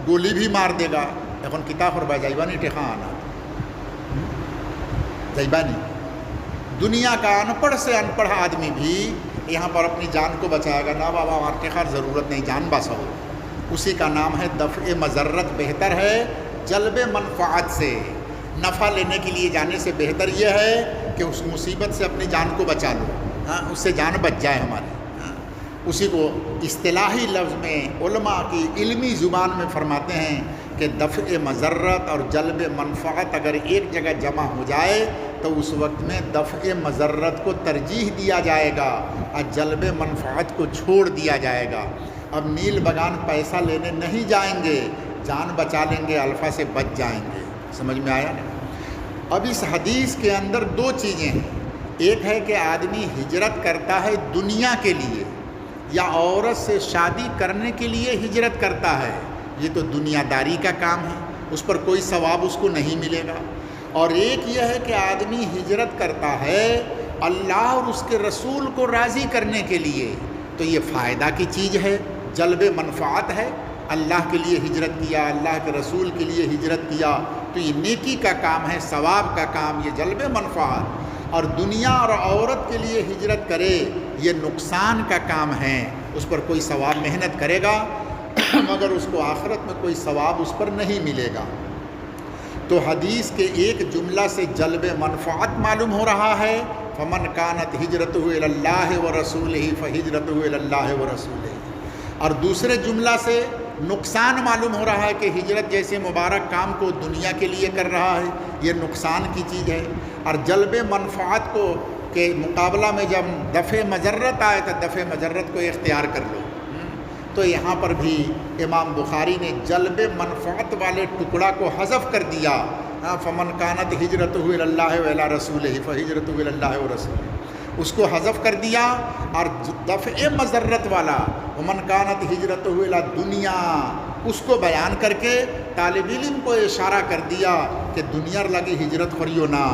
گولی بھی مار دے گا، এখন কিতাব পড়বা যাইবা নি টেকা আনা زیبانی دنیا کا ان پڑھ سے ان پڑھ آدمی بھی یہاں پر اپنی جان کو بچائے گا، نہ بابا ہمارے خیر ضرورت نہیں، جان باسا ہو، اسی کا نام ہے دفع مضرت۔ بہتر ہے جلب منفعت سے، نفع لینے کے لیے جانے سے بہتر یہ ہے کہ اس مصیبت سے اپنی جان کو بچا لو، اس سے جان بچ جائے ہماری۔ اسی کو اصطلاحی لفظ میں علماء کی علمی زبان میں فرماتے ہیں کہ دفع مضرت اور جلب منفعت اگر ایک جگہ جمع ہو جائے تو اس وقت میں دفع مضرت کو ترجیح دیا جائے گا اور جلب منفعت کو چھوڑ دیا جائے گا۔ اب نیل بگان پیسہ لینے نہیں جائیں گے، جان بچا لیں گے، الفا سے بچ جائیں گے۔ سمجھ میں آیا نا؟ اب اس حدیث کے اندر دو چیزیں ہیں، ایک ہے کہ آدمی ہجرت کرتا ہے دنیا کے لیے یا عورت سے شادی کرنے کے لیے ہجرت کرتا ہے، یہ تو دنیا داری کا کام ہے، اس پر کوئی ثواب اس کو نہیں ملے گا۔ اور ایک یہ ہے کہ آدمی ہجرت کرتا ہے اللہ اور اس کے رسول کو راضی کرنے کے لیے، تو یہ فائدہ کی چیز ہے، جلب منفعت ہے۔ اللہ کے لیے ہجرت کیا، اللہ کے رسول کے لیے ہجرت کیا، تو یہ نیکی کا کام ہے، ثواب کا کام، یہ جلب منفعت۔ اور دنیا اور عورت کے لیے ہجرت کرے، یہ نقصان کا کام ہے، اس پر کوئی ثواب محنت کرے گا مگر اس کو آخرت میں کوئی ثواب اس پر نہیں ملے گا۔ تو حدیث کے ایک جملہ سے جلب منفعت معلوم ہو رہا ہے، فمن کانت ہجرتہ الی اللہ ورسولہ فہجرتہ الی اللہ ورسولہ، اور دوسرے جملہ سے نقصان معلوم ہو رہا ہے کہ ہجرت جیسے مبارک کام کو دنیا کے لیے کر رہا ہے، یہ نقصان کی چیز ہے۔ اور جلب منفعت کو کے مقابلہ میں جب دفع مضرت آئے تو دفع مضرت کو اختیار کر لو، تو یہاں پر بھی امام بخاری نے جلب منفعت والے ٹکڑا کو حذف کر دیا، فمن کانت ہجرتہ الی اللہ والی رسولہ فہجرتہ الی اللہ ورسولہ، اس کو حذف کر دیا۔ اور دفع مضرت والا ومن کانت ہجرتہ الی دنیا، اس کو بیان کر کے طالب علم کو اشارہ کر دیا کہ دنیا لگی ہجرت خوریو نا،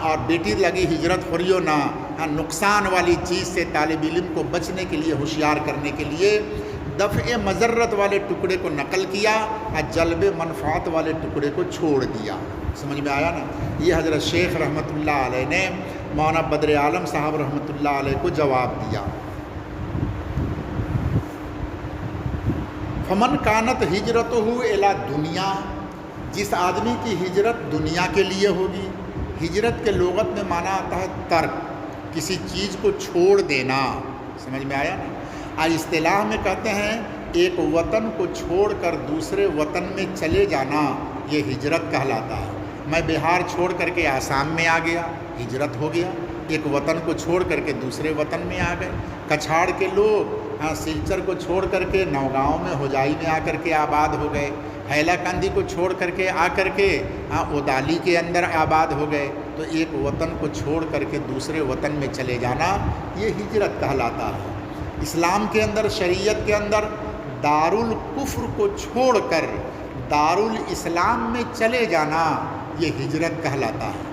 اور بیٹی لگی ہجرت خوریو نا، نقصان والی چیز سے طالب علم کو بچنے کے لیے، ہوشیار کرنے کے لیے دفع مضرت والے ٹکڑے کو نقل کیا اور جلب منفعت والے ٹکڑے کو چھوڑ دیا۔ سمجھ میں آیا نا؟ یہ حضرت شیخ رحمۃ اللہ علیہ نے مولانا بدر عالم صاحب رحمۃ اللہ علیہ کو جواب دیا۔ فمن کانت ہجرتہ الی دنیا، جس آدمی کی ہجرت دنیا کے لیے ہوگی، ہجرت کے لغت میں معنی آتا ہے ترک، کسی چیز کو چھوڑ دینا۔ سمجھ میں آیا نا؟ اور اصطلاح میں کہتے ہیں ایک وطن کو چھوڑ کر دوسرے وطن میں چلے جانا، یہ ہجرت کہلاتا ہے۔ میں بہار چھوڑ کر کے آسام میں آ گیا، ہجرت ہو گیا۔ ایک وطن کو چھوڑ کر کے دوسرے وطن میں آ گئے۔ کچھاڑ کے لوگ سلچر کو چھوڑ کر کے نوگاؤں میں ہوجائی میں آ کر کے آباد ہو گئے، حیلا کاندی کو چھوڑ کر کے آ کر کے اودالی کے اندر آباد ہو گئے۔ تو ایک وطن کو چھوڑ کر کے دوسرے وطن میں چلے جانا، یہ ہجرت کہلاتا ہے۔ اسلام کے اندر، شریعت کے اندر دارالکفر کو چھوڑ کر دارالاسلام میں چلے جانا، یہ ہجرت کہلاتا ہے۔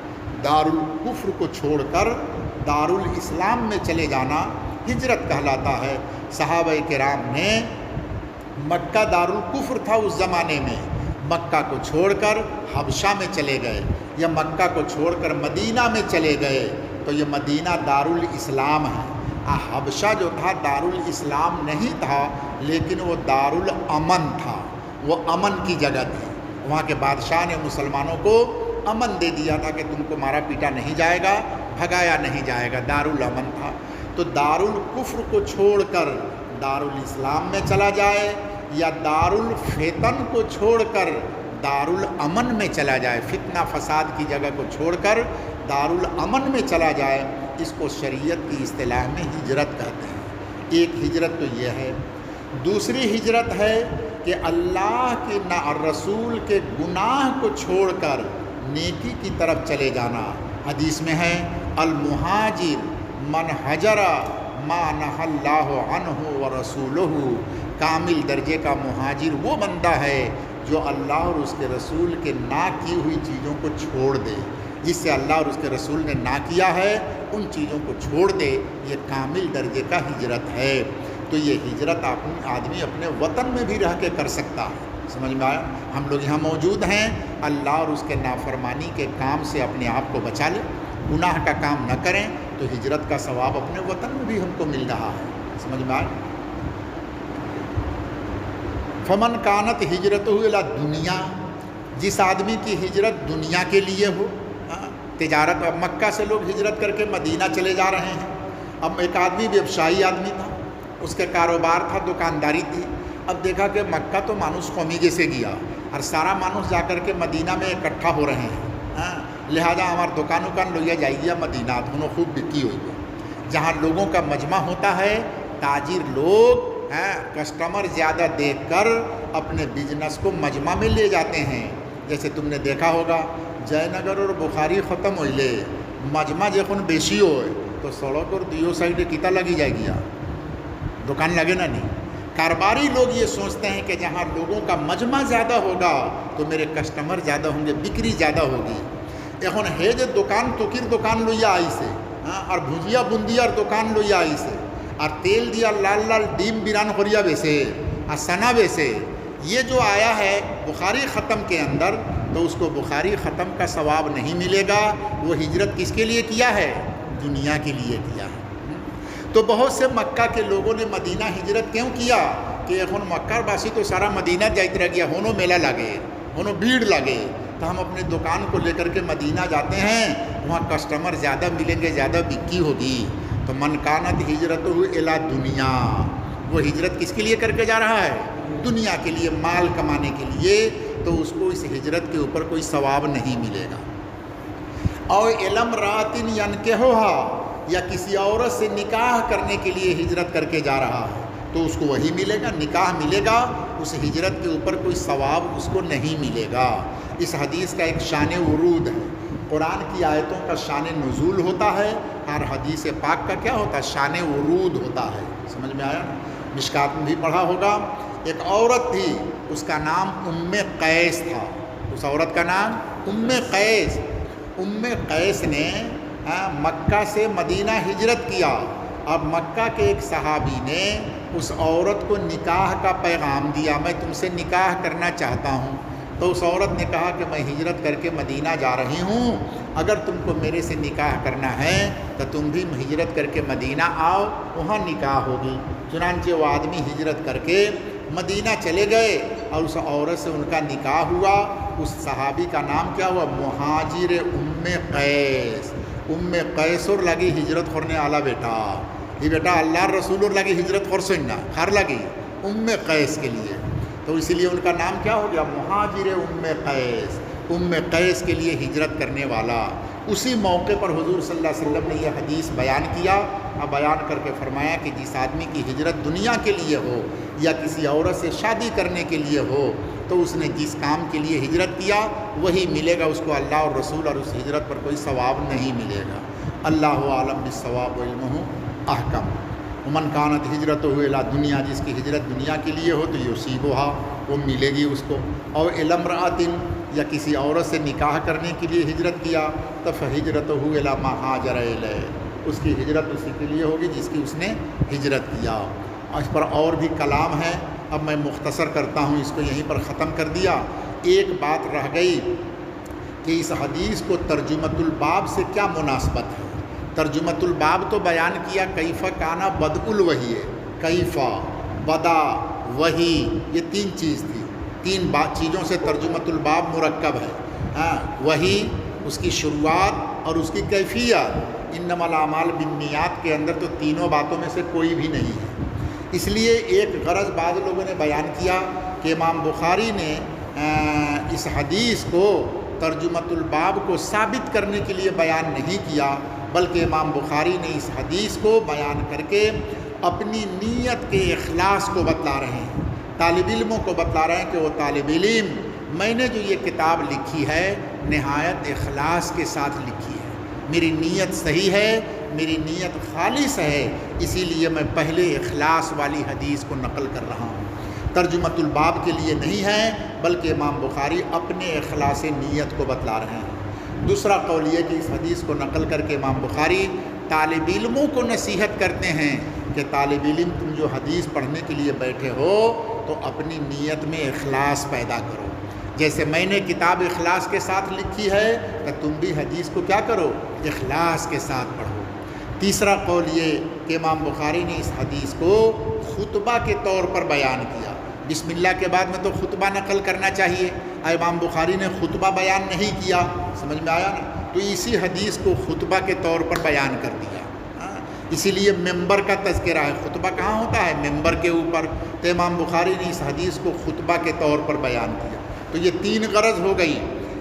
دارالکفر کو چھوڑ کر دارالاسلام میں چلے جانا ہجرت کہلاتا ہے۔ صحابہ کرام نے، مکہ دارالکفر تھا اس زمانے میں، مکہ کو چھوڑ کر حبشہ میں چلے گئے، یا مکہ کو چھوڑ کر مدینہ میں چلے گئے، تو یہ مدینہ دارالاسلام ہے۔ حبشہ جو تھا دارالاسلام نہیں تھا، لیکن وہ دارالامن تھا، وہ امن کی جگہ تھی۔ وہاں کے بادشاہ نے مسلمانوں کو امن دے دیا تھا کہ تم کو مارا پیٹا نہیں جائے گا، بھگایا نہیں جائے گا، دارالامن تھا۔ تو دارالکفر کو چھوڑ کر دارالاسلام میں چلا جائے، یا دارالفتن کو چھوڑ کر دارالامن میں چلا جائے، فتنہ فساد کی جگہ کو چھوڑ کر دارالامن میں چلا جائے، اس کو شریعت کی اصطلاح میں ہجرت کہتے ہیں۔ ایک ہجرت تو یہ ہے۔ دوسری ہجرت ہے کہ اللہ کے رسول کے گناہ کو چھوڑ کر نیکی کی طرف چلے جانا۔ حدیث میں ہے المہاجر من حجر ما نہى اللہ عنہ ورسولہ، کامل درجے کا مہاجر وہ بندہ ہے جو اللہ اور اس کے رسول کے نہ کی ہوئی چیزوں کو چھوڑ دے، جس سے اللہ اور اس کے رسول نے نہ کیا ہے ان چیزوں کو چھوڑ دے، یہ کامل درجے کا ہجرت ہے۔ تو یہ ہجرت آدمی اپنے وطن میں بھی رہ کے کر سکتا ہے۔ سمجھ میں آیا؟ ہم لوگ یہاں موجود ہیں، اللہ اور اس کے نافرمانی کے کام سے اپنے آپ کو بچا لیں، گناہ کا کام نہ کریں تو ہجرت کا ثواب اپنے وطن میں بھی ہم کو مل رہا ہے۔ سمجھ میں آیا؟ فمن کانت ہجرتہ الی دنیا، جس آدمی کی ہجرت دنیا کے لیے ہو، تجارت، اب مکہ سے لوگ ہجرت کر کے مدینہ چلے جا رہے ہیں۔ اب ایک آدمی ویوسائی آدمی تھا، اس کے کاروبار تھا، دکانداری تھی، اب دیکھا کہ مکہ تو مانوس قومی جیسے گیا اور سارا مانوس جا کر کے مدینہ میں اکٹھا ہو رہے ہیں، لہذا ہمارا دکان لویا جائے گیا مدینہ، دونوں خوب بکی ہوئی ہے، جہاں لوگوں کا مجمع ہوتا ہے، تاجر لوگ کسٹمر زیادہ دیکھ کر اپنے بزنس کو مجمع میں لے جاتے ہیں۔ جیسے تم نے دیکھا ہوگا جے نگر اور بخاری ختم ہوئے مجمع جخن بیشی ہوئے تو سڑک اور دیو سائڈ کتا لگی جائے گیا، دکان لگے نا نہیں۔ کاروباری لوگ یہ سوچتے ہیں کہ جہاں لوگوں کا مجمع زیادہ ہوگا تو میرے کسٹمر زیادہ ہوں گے، بکری زیادہ ہوگی۔ এখন হে যে দোকান তকির দোকান লইয়া আইছে, আর ভুজিয়া বুন্দিয়ার দোকান লইয়া আইছে, আর তেল দিয়া লাল লাল ডিম বিরান করিয়া বেছে আর সানা বেছে, یہ جو آیا ہے بخاری ختم کے اندر تو اس کو بخاری ختم کا ثواب نہیں ملے گا۔ وہ ہجرت کس کے لیے کیا ہے؟ دنیا کے لیے کیا ہے۔ تو بہت سے مکہ کے لوگوں نے مدینہ ہجرت کیوں کیا کہ এখন مکہ باسی تو سارا مدینہ جائت رہ گیا، ہونو میلہ لگے، ہونو بھیڑ لگے، تو ہم اپنے دکان کو لے کر کے مدینہ جاتے ہیں، وہاں کسٹمر زیادہ ملیں گے، زیادہ بکی ہوگی۔ تو من کانت ہجرتہ الی دنیا، وہ ہجرت کس کے لیے کر کے جا رہا ہے؟ دنیا کے لیے، مال کمانے کے لیے، تو اس کو اس ہجرت کے اوپر کوئی ثواب نہیں ملے گا۔ اور علم راتن ینکحھا، یا کسی عورت سے نکاح کرنے کے لیے ہجرت کر کے جا رہا ہے تو اس کو وہی ملے گا، نکاح ملے گا، اس ہجرت کے اوپر کوئی ثواب اس کو نہیں ملے گا۔ اس حدیث کا ایک شان ورود ہے، قرآن کی آیتوں کا شان نزول ہوتا ہے، ہر حدیث پاک کا کیا ہوتا ہے؟ شان ورود ہوتا ہے۔ سمجھ میں آیا؟ مشکات میں بھی پڑھا ہوگا، ایک عورت تھی، اس کا نام ام قیس تھا، اس عورت کا نام ام قیس۔ ام قیس نے مکہ سے مدینہ ہجرت کیا۔ اب مکہ کے ایک صحابی نے اس عورت کو نکاح کا پیغام دیا، میں تم سے نکاح کرنا چاہتا ہوں۔ تو اس عورت نے کہا کہ میں ہجرت کر کے مدینہ جا رہی ہوں، اگر تم کو میرے سے نکاح کرنا ہے تو تم بھی ہجرت کر کے مدینہ آؤ، وہاں نکاح ہوگی۔ چنانچہ وہ آدمی ہجرت کر کے مدینہ چلے گئے اور اس عورت سے ان کا نکاح ہوا۔ اس صحابی کا نام کیا ہوا؟ مہاجر ام قیس۔ ام قیس اور لگی ہجرت کرنے والا بیٹا، یہ بیٹا اللہ رسول اور لگی ہجرت کر سننا ہر لگی ام قیس کے لیے، تو اسی لیے ان کا نام کیا ہو گیا؟ مہاجر ام قیس، ام قیس کے لیے ہجرت کرنے والا۔ اسی موقع پر حضور صلی اللہ علیہ وسلم نے یہ حدیث بیان کیا اور بیان کر کے فرمایا کہ جس آدمی کی ہجرت دنیا کے لیے ہو یا کسی عورت سے شادی کرنے کے لیے ہو تو اس نے جس کام کے لیے ہجرت کیا وہی ملے گا، اس کو اللہ اور رسول اور اس ہجرت پر کوئی ثواب نہیں ملے گا۔ اللہ عالم بالصواب وعلمہ احکم۔ ومن کانت ہجرتہ الی دنیا، جس کی ہجرت دنیا کے لیے ہو تو یصیبھا، وہ ملے گی اس کو۔ اور الی امرأۃ، یا کسی عورت سے نکاح کرنے کے لیے ہجرت کیا تو فہجرتہ الی ما ہاجر الیہ، اس کی ہجرت اسی کے لیے ہوگی جس کی اس نے ہجرت کیا۔ اس پر اور بھی کلام ہے، اب میں مختصر کرتا ہوں، اس کو یہیں پر ختم کر دیا۔ ایک بات رہ گئی کہ اس حدیث کو ترجمۃ الباب سے کیا مناسبت ہے۔ ترجمۃ الباب تو بیان کیا کیف کانا بدء الوحی، کیف، بدا، وحی، یہ تین چیز تھی، تین چیزوں سے ترجمۃ الباب مرکب ہے۔ وحی، اس کی شروعات اور اس کی کیفیت۔ انما الاعمال بالنیات کے اندر تو تینوں باتوں میں سے کوئی بھی نہیں ہے۔ اس لیے ایک غرض بعض لوگوں نے بیان کیا کہ امام بخاری نے اس حدیث کو ترجمۃ الباب کو ثابت کرنے کے لیے بیان نہیں کیا، بلکہ امام بخاری نے اس حدیث کو بیان کر کے اپنی نیت کے اخلاص کو بتلا رہے ہیں، طالب علموں کو بتلا رہے ہیں کہ وہ طالب علم، میں نے جو یہ کتاب لکھی ہے نہایت اخلاص کے ساتھ لکھی ہے، میری نیت صحیح ہے، میری نیت خالص ہے، اسی لیے میں پہلے اخلاص والی حدیث کو نقل کر رہا ہوں، ترجمۃ الباب کے لیے نہیں ہے، بلکہ امام بخاری اپنے اخلاص نیت کو بتلا رہے ہیں۔ دوسرا قول یہ کہ اس حدیث کو نقل کر کے امام بخاری طالب علموں کو نصیحت کرتے ہیں کہ طالب علم تم جو حدیث پڑھنے کے لیے بیٹھے ہو تو اپنی نیت میں اخلاص پیدا کرو. جیسے میں نے کتاب اخلاص کے ساتھ لکھی ہے تو تم بھی حدیث کو کیا کرو؟ اخلاص کے ساتھ پڑھو. تیسرا قول یہ کہ امام بخاری نے اس حدیث کو خطبہ کے طور پر بیان کیا. بسم اللہ کے بعد میں تو خطبہ نقل کرنا چاہیے، امام بخاری نے خطبہ بیان نہیں کیا. سمجھ میں آیا نا؟ تو اسی حدیث کو خطبہ کے طور پر بیان کر دیا. اسی لیے ممبر کا تذکرہ ہے. خطبہ کہاں ہوتا ہے؟ ممبر کے اوپر. تو امام بخاری نے اس حدیث کو خطبہ کے طور پر بیان کیا. تو یہ تین غرض ہو گئی،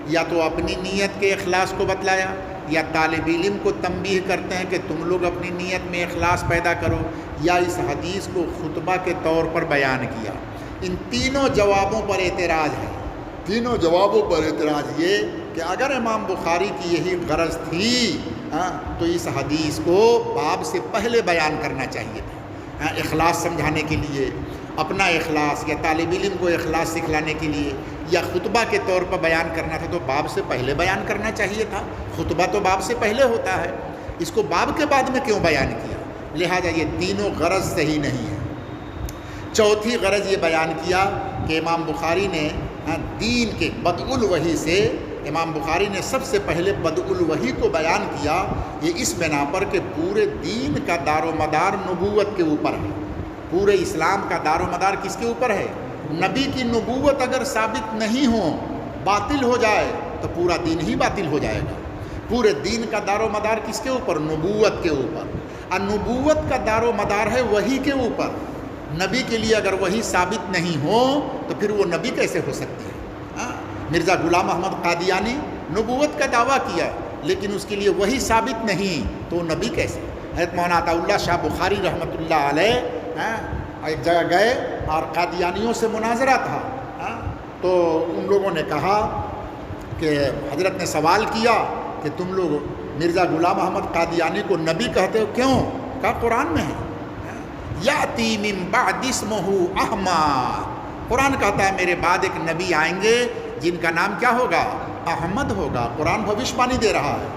یا تو اپنی نیت کے اخلاص کو بتلایا، یا طالب علم کو تنبیہ کرتے ہیں کہ تم لوگ اپنی نیت میں اخلاص پیدا کرو، یا اس حدیث کو خطبہ کے طور پر بیان کیا. ان تینوں جوابوں پر اعتراض ہے. تینوں جوابوں پر اعتراض یہ کہ اگر امام بخاری کی یہی غرض تھی تو اس حدیث کو باب سے پہلے بیان کرنا چاہیے تھا. اخلاص سمجھانے کے لیے، اپنا اخلاص یا طالب علم کو اخلاص سکھلانے کے لیے، یا خطبہ کے طور پر بیان کرنا تھا تو باب سے پہلے بیان کرنا چاہیے تھا. خطبہ تو باب سے پہلے ہوتا ہے، اس کو باب کے بعد میں کیوں بیان کیا؟ لہٰذا یہ تینوں غرض صحیح نہیں ہے. چوتھی غرض یہ بیان کیا کہ امام بخاری نے دین کے بدء الوحی سے، امام بخاری نے سب سے پہلے بدء الوحی کو بیان کیا، یہ اس بنا پر کہ پورے دین کا دار و مدار نبوت کے اوپر ہے. پورے اسلام کا دار و مدار کس کے اوپر ہے؟ نبی کی نبوت اگر ثابت نہیں ہو، باطل ہو جائے تو پورا دین ہی باطل ہو جائے گا. پورے دین کا دار و مدار کس کے اوپر؟ نبوت کے اوپر. اور نبوت کا دار و مدار ہے وحی کے اوپر. نبی کے لیے اگر وحی ثابت نہیں ہو تو پھر وہ نبی کیسے ہو سکتی ہے؟ مرزا غلام احمد قادیانی نبوت کا دعویٰ کیا لیکن اس کے لیے وحی ثابت نہیں تو وہ نبی کیسے؟ حضرت مولانا عطا اللہ شاہ بخاری رحمۃ اللہ علیہ ایک جگہ گئے اور قادیانیوں سے مناظرہ تھا. تو ان لوگوں نے کہا کہ حضرت نے سوال کیا کہ تم لوگ مرزا غلام احمد قادیانی کو نبی کہتے ہو کیوں؟ کہا قرآن میں ہے، یاتی من بعد اسمہ احمد. قرآن کہتا ہے میرے بعد ایک نبی آئیں گے جن کا نام کیا ہوگا؟ احمد ہوگا. قرآن بھوشوانی دے رہا ہے.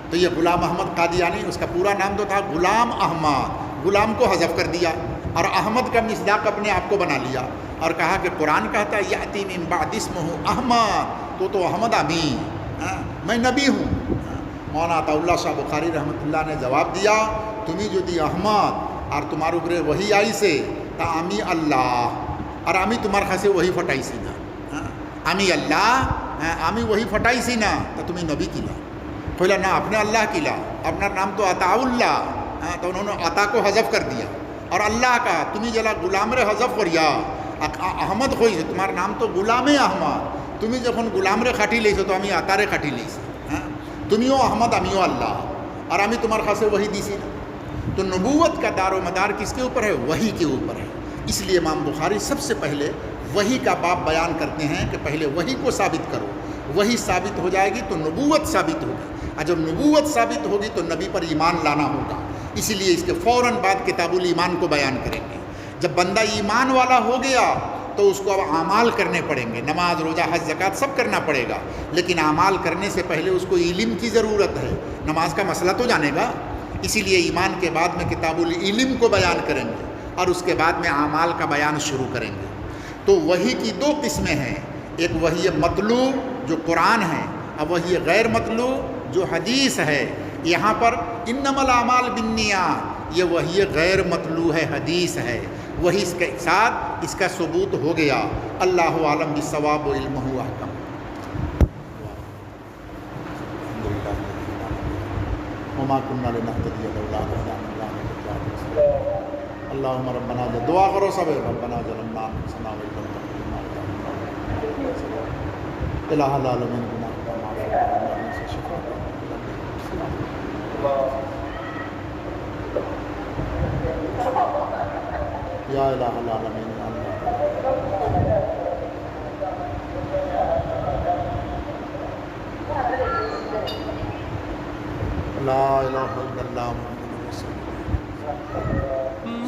تو یہ غلام احمد قادیانی، اس کا پورا نام تو تھا غلام احمد، غلام کو حذف کر دیا اور احمد کا مصداق اپنے آپ کو بنا لیا اور کہا کہ قرآن کہتا ہے یاتی من بعد اسمہ احمد، تو احمد امین، میں نبی ہوں. مولانا عطا اللہ شاہ بخاری رحمۃ اللہ نے جواب دیا تمہیں جو دی احمد اور تمہارے اوپر وہی آئی سے تا امی اللہ، اور امی تمہارے خاصے وہی پھٹائی سی نا، امی اللہ امی وہی پھٹائی سی نا تو تمہیں نبی کلا. بولا نہ اپنے اللہ کلا، اپنا نام تو عطا اللہ، تو انہوں نے عطا کو حذف کر دیا اور اللہ کا تمہیں جلا غلام رے حذف کریا احمد ہوئی سے تمہارا نام تو غلام احمد، تمہیں جب غلام رے کھٹی لئی سے تو امی عطا رے کھٹی لئی سے، تمہیں احمد امیو اللہ اور امی تمہارے خاصے وہی دی سی نا. تو نبوت کا دار و مدار کس کے اوپر ہے؟ وحی کے اوپر ہے. اس لیے امام بخاری سب سے پہلے وحی کا باب بیان کرتے ہیں کہ پہلے وحی کو ثابت کرو. وحی ثابت ہو جائے گی تو نبوت ثابت ہوگی، اور جب نبوت ثابت ہوگی تو نبی پر ایمان لانا ہوگا. اسی لیے اس کے فوراً بعد کتاب الایمان کو بیان کریں گے. جب بندہ ایمان والا ہو گیا تو اس کو اب اعمال کرنے پڑیں گے، نماز روزہ حج زکوٰۃ سب کرنا پڑے گا، لیکن اعمال کرنے سے پہلے اس کو علم کی ضرورت ہے. نماز کا مسئلہ تو جانے گا. اسی لیے ایمان کے بعد میں کتاب العلم کو بیان کریں گے اور اس کے بعد میں اعمال کا بیان شروع کریں گے. تو وحی کی دو قسمیں ہیں، ایک وحی مطلوع جو قرآن ہے، اور وحی غیر مطلوع جو حدیث ہے. یہاں پر انما الاعمال بالنیات، یہ وحی غیر مطلوع ہے، حدیث ہے. وہی اس کے ساتھ اس کا ثبوت ہو گیا. اللہ عالم بالصواب و علمہ احکم. وما كنا لنهتدي لولا ان هدانا الله. اللهم ربنا دعا کرو سب، ربنا ظلمنا انفسنا وان لم تغفر لنا وترحمنا الہ العالمین بنا یا الہ العالمین. لا الہ الا اللہ محمد رسول اللہ.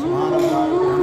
سبحان اللہ.